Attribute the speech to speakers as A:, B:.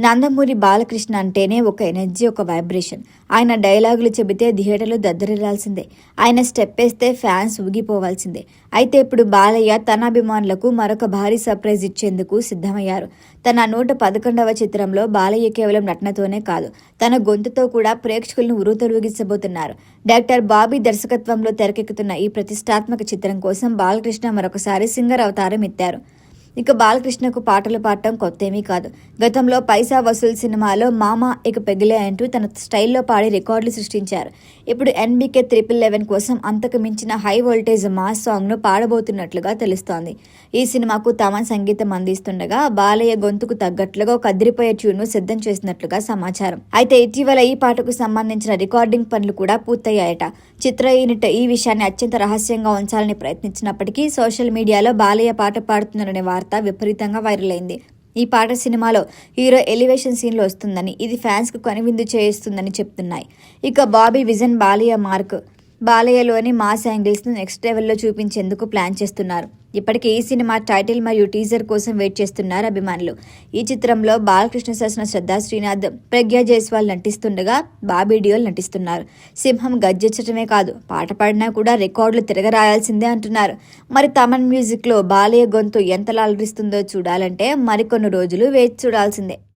A: నందమూరి బాలకృష్ణ అంటేనే ఒక ఎనర్జీ, ఒక వైబ్రేషన్. ఆయన డైలాగులు చెబితే థియేటర్లు దద్దరిల్లాల్సిందే. ఆయన స్టెప్ వేస్తే ఫ్యాన్స్ ఊగిపోవాల్సిందే. అయితే ఇప్పుడు బాలయ్య తన అభిమానులకు మరొక భారీ సర్ప్రైజ్ ఇచ్చేందుకు సిద్ధమయ్యారు. తన 111వ చిత్రంలో బాలయ్య కేవలం నటనతోనే కాదు, తన గొంతుతో కూడా ప్రేక్షకులను ఉర్రూతలూగించబోతున్నారు. డైరెక్టర్ బాబీ దర్శకత్వంలో తెరకెక్కుతున్న ఈ ప్రతిష్టాత్మక చిత్రం కోసం బాలకృష్ణ మరొకసారి సింగర్ అవతారం ఎత్తారు. ఇక బాలకృష్ణకు పాటలు పాడటం కొత్తేమీ కాదు. గతంలో పైసా వసూల్ సినిమాలో మామా ఇక పెగిలే అంటూ తన స్టైల్లో పాడి రికార్డులు సృష్టించారు. ఇప్పుడు ఎన్బీకే 11 కోసం అంతకు మించిన హై వోల్టేజ్ మాస్ సాంగ్ను పాడబోతున్నట్లుగా తెలుస్తోంది. ఈ సినిమాకు తమన్ సంగీతం అందిస్తుండగా బాలయ్య గొంతుకు తగ్గట్లుగా ఒక అదిరిపోయే ట్యూన్ను సిద్ధం చేసినట్లుగా సమాచారం. అయితే ఇటీవల ఈ పాటకు సంబంధించిన రికార్డింగ్ పనులు కూడా పూర్తయ్యాయట. చిత్ర యూనిట్ ఈ విషయాన్ని అత్యంత రహస్యంగా ఉంచాలని ప్రయత్నించినప్పటికీ సోషల్ మీడియాలో బాలయ్య పాట పాడుతున్నారనే వార్త విపరీతంగా వైరల్ అయింది. ఈ పాట సినిమాలో హీరో ఎలివేషన్ సీన్లో వస్తుందని, ఇది ఫ్యాన్స్ కు కనువిందు చేస్తుందని చెప్తున్నాయి. ఇక బాబీ విజన్ బాలయ్య మార్క్. బాలయ్యలోని మాస్ యాంగిల్స్ ను నెక్స్ట్ లెవెల్లో చూపించేందుకు ప్లాన్ చేస్తున్నారు. ఇప్పటికే ఈ సినిమా టైటిల్ మరియు టీజర్ కోసం వెయిట్ చేస్తున్నారు అభిమానులు. ఈ చిత్రంలో బాలకృష్ణ సరసన శ్రద్ధా శ్రీనాథ్, ప్రజ్ఞా జైస్వాల్ నటిస్తుండగా బాబీ డియోల్ నటిస్తున్నారు. సింహం గర్జించడమే కాదు, పాట పాడినా కూడా రికార్డులు తిరగరాయాల్సిందే అంటున్నారు. మరి తమన్ మ్యూజిక్ లో బాలయ్య గొంతు ఎంతలా అలరిస్తుందో చూడాలంటే మరికొన్ని రోజులు వేచి చూడాల్సిందే.